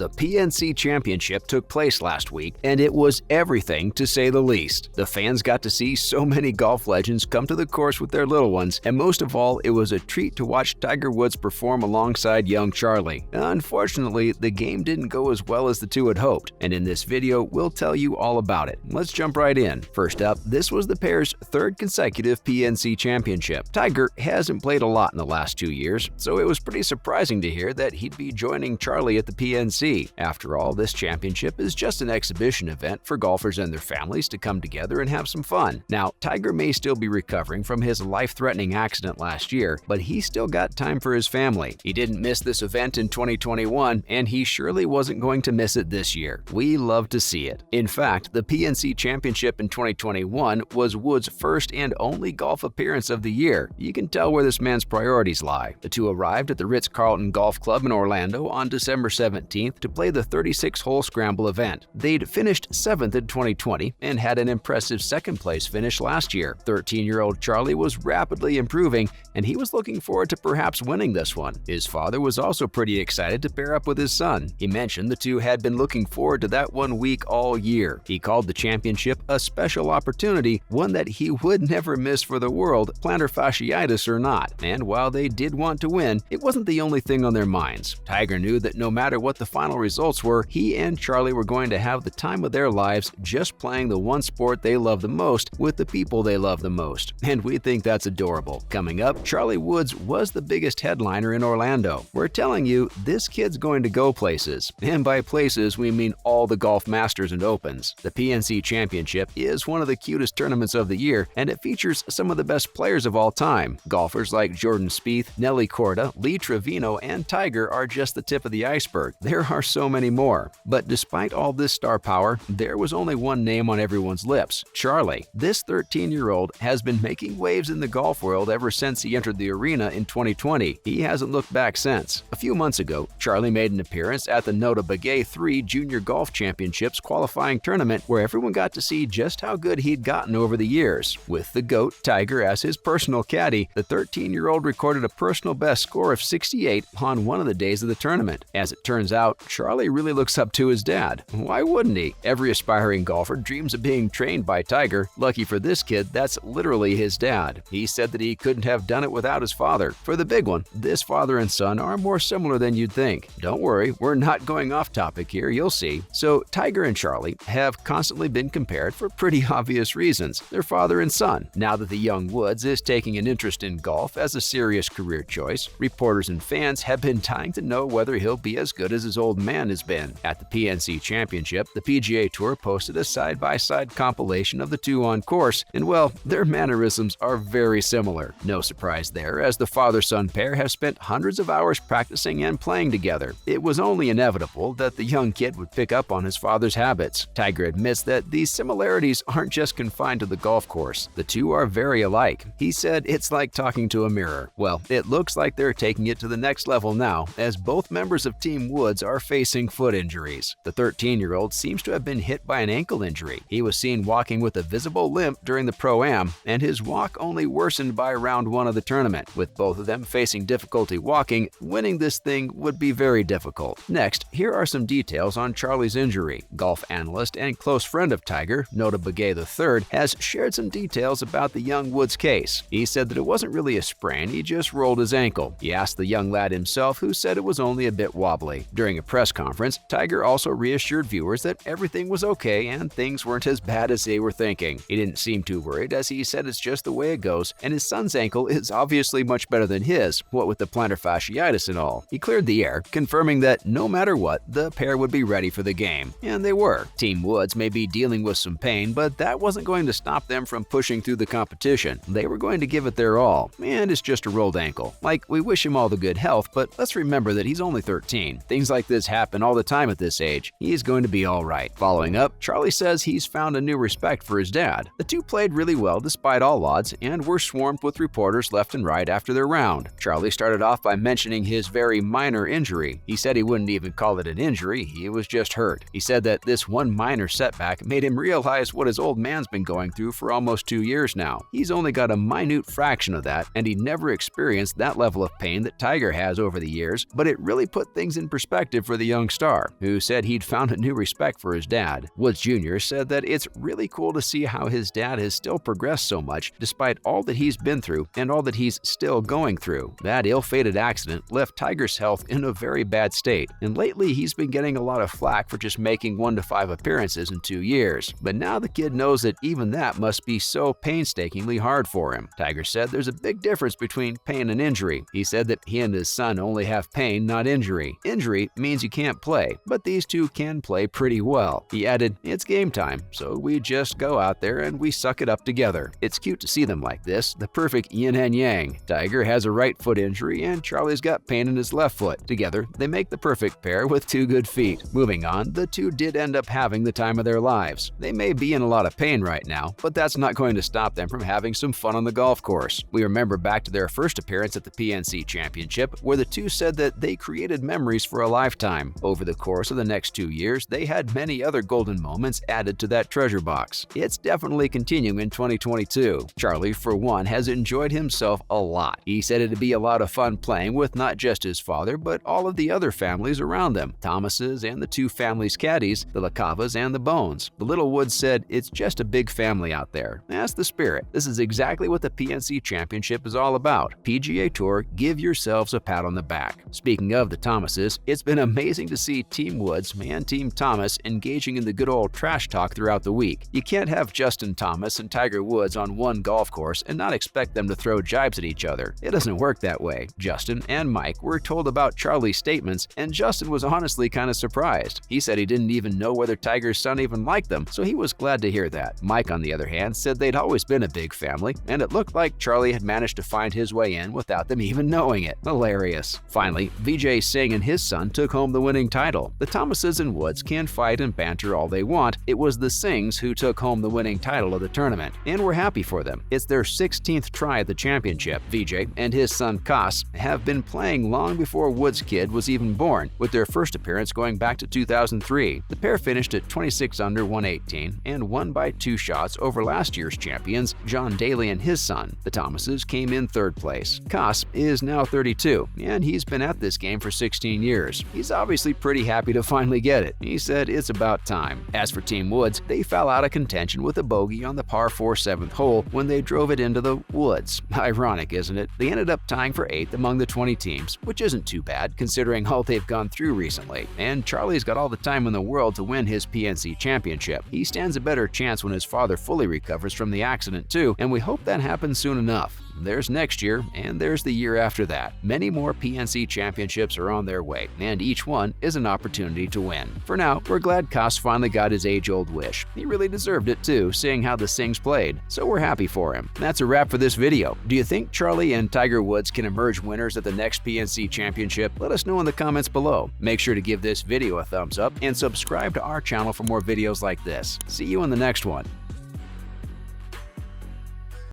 The PNC Championship took place last week, and it was everything to say the least. The fans got to see so many golf legends come to the course with their little ones, and most of all, it was a treat to watch Tiger Woods perform alongside young Charlie. Unfortunately, the game didn't go as well as the two had hoped, and in this video, we'll tell you all about it. Let's jump right in. First up, this was the pair's third consecutive PNC Championship. Tiger hasn't played a lot in the last 2 years, so it was pretty surprising to hear that he'd be joining Charlie at the PNC. After all, this championship is just an exhibition event for golfers and their families to come together and have some fun. Now, Tiger may still be recovering from his life-threatening accident last year, but he still got time for his family. He didn't miss this event in 2021, and he surely wasn't going to miss it this year. We love to see it. In fact, the PNC Championship in 2021 was Woods' first and only golf appearance of the year. You can tell where this man's priorities lie. The two arrived at the Ritz-Carlton Golf Club in Orlando on December 17th to play the 36-hole scramble event. They'd finished 7th in 2020 and had an impressive second-place finish last year. 13-year-old Charlie was rapidly improving, and he was looking forward to perhaps winning this one. His father was also pretty excited to pair up with his son. He mentioned the two had been looking forward to that 1 week all year. He called the championship a special opportunity, one that he would never miss for the world, plantar fasciitis or not. And while they did want to win, it wasn't the only thing on their minds. Tiger knew that no matter what the final results were, he and Charlie were going to have the time of their lives just playing the one sport they love the most with the people they love the most. And we think that's adorable. Coming up, Charlie Woods was the biggest headliner in Orlando. We're telling you, this kid's going to go places. And by places, we mean all the golf masters and opens. The PNC Championship is one of the cutest tournaments of the year, and it features some of the best players of all time. Golfers like Jordan Spieth, Nelly Korda, Lee Trevino, and Tiger are just the tip of the iceberg. There are so many more. But despite all this star power, there was only one name on everyone's lips: Charlie. This 13-year-old has been making waves in the golf world ever since he entered the arena in 2020. He hasn't looked back since. A few months ago, Charlie made an appearance at the Nota Begay 3 Junior Golf Championships qualifying tournament, where everyone got to see just how good he'd gotten over the years. With the GOAT, Tiger, as his personal caddy, the 13-year-old recorded a personal best score of 68 on one of the days of the tournament. As it turns out, Charlie really looks up to his dad. Why wouldn't he? Every aspiring golfer dreams of being trained by Tiger. Lucky for this kid, that's literally his dad. He said that he couldn't have done it without his father. For the big one, this father and son are more similar than you'd think. Don't worry, we're not going off topic here, you'll see. So Tiger and Charlie have constantly been compared for pretty obvious reasons. They're father and son. Now that the young Woods is taking an interest in golf as a serious career choice, reporters and fans have been dying to know whether he'll be as good as his old man has been. At the PNC Championship, the PGA Tour posted a side-by-side compilation of the two on course, and well, their mannerisms are very similar. No surprise there, as the father-son pair have spent hundreds of hours practicing and playing together. It was only inevitable that the young kid would pick up on his father's habits. Tiger admits that these similarities aren't just confined to the golf course. The two are very alike. He said it's like talking to a mirror. Well, it looks like they're taking it to the next level now, as both members of Team Woods are facing foot injuries. The 13-year-old seems to have been hit by an ankle injury. He was seen walking with a visible limp during the Pro-Am, and his walk only worsened by round 1 of the tournament. With both of them facing difficulty walking, winning this thing would be very difficult. Next, here are some details on Charlie's injury. Golf analyst and close friend of Tiger, Nota Begay III, has shared some details about the young Woods case. He said that it wasn't really a sprain, he just rolled his ankle. He asked the young lad himself, who said it was only a bit wobbly. During a press conference, Tiger also reassured viewers that everything was okay and things weren't as bad as they were thinking. He didn't seem too worried, as he said it's just the way it goes, and his son's ankle is obviously much better than his, what with the plantar fasciitis and all. He cleared the air, confirming that no matter what, the pair would be ready for the game. And they were. Team Woods may be dealing with some pain, but that wasn't going to stop them from pushing through the competition. They were going to give it their all, and it's just a rolled ankle. Like, we wish him all the good health, but let's remember that he's only 13. Things like this happen all the time at this age. He's going to be all right. Following up, Charlie says he's found a new respect for his dad. The two played really well despite all odds and were swarmed with reporters left and right after their round. Charlie started off by mentioning his very minor injury. He said he wouldn't even call it an injury, he was just hurt. He said that this one minor setback made him realize what his old man's been going through for almost 2 years now. He's only got a minute fraction of that, and he never experienced that level of pain that Tiger has over the years, but it really put things in perspective for for the young star, who said he'd found a new respect for his dad. Woods Jr. said that it's really cool to see how his dad has still progressed so much despite all that he's been through and all that he's still going through. That ill-fated accident left Tiger's health in a very bad state, and lately he's been getting a lot of flack for just making 1 to 5 appearances in 2 years. But now the kid knows that even that must be so painstakingly hard for him. Tiger said there's a big difference between pain and injury. He said that he and his son only have pain, not injury. Injury means you can't play, but these two can play pretty well. He added, "It's game time, so we just go out there and we suck it up together." It's cute to see them like this, the perfect yin and yang. Tiger has a right foot injury and Charlie's got pain in his left foot. Together, they make the perfect pair with 2 good feet. Moving on, the two did end up having the time of their lives. They may be in a lot of pain right now, but that's not going to stop them from having some fun on the golf course. We remember back to their first appearance at the PNC Championship, where the two said that they created memories for a lifetime. Over the course of the next 2 years, they had many other golden moments added to that treasure box. It's definitely continuing in 2022. Charlie, for one, has enjoyed himself a lot. He said it'd be a lot of fun playing with not just his father, but all of the other families around them, Thomas's and the two families' caddies, the LaCavas and the Bones. The little Woods said it's just a big family out there. That's the spirit. This is exactly what the PNC Championship is all about. PGA Tour, give yourselves a pat on the back. Speaking of the Thomases, it's been amazing to see Team Woods and Team Thomas engaging in the good old trash talk throughout the week. You can't have Justin Thomas and Tiger Woods on one golf course and not expect them to throw jibes at each other. It doesn't work that way. Justin and Mike were told about Charlie's statements, and Justin was honestly kind of surprised. He said he didn't even know whether Tiger's son even liked them, so he was glad to hear that. Mike, on the other hand, said they'd always been a big family, and it looked like Charlie had managed to find his way in without them even knowing it. Hilarious. Finally, Vijay Singh and his son took home the winning title. The Thomases and Woods can fight and banter all they want. It was the Singhs who took home the winning title of the tournament, and we're happy for them. It's their 16th try at the championship. Vijay and his son Kas have been playing long before Woods' kid was even born, with their first appearance going back to 2003. The pair finished at 26 under 118 and won by 2 shots over last year's champions, John Daly and his son. The Thomases came in 3rd place. Kas is now 32, and he's been at this game for 16 years. He's obviously pretty happy to finally get it. He said it's about time. As for Team Woods, they fell out of contention with a bogey on the par 4 7th hole when they drove it into the woods. Ironic, isn't it? They ended up tying for 8th among the 20 teams, which isn't too bad considering all they've gone through recently. And Charlie's got all the time in the world to win his PNC Championship. He stands a better chance when his father fully recovers from the accident too, and we hope that happens soon enough. There's next year, and there's the year after that. Many more PNC championships are on their way, and each one is an opportunity to win. For now, we're glad Kas finally got his age-old wish. He really deserved it too, seeing how the Singhs played, so we're happy for him. That's a wrap for this video. Do you think Charlie and Tiger Woods can emerge winners at the next PNC Championship? Let us know in the comments below. Make sure to give this video a thumbs up and subscribe to our channel for more videos like this. See you in the next one.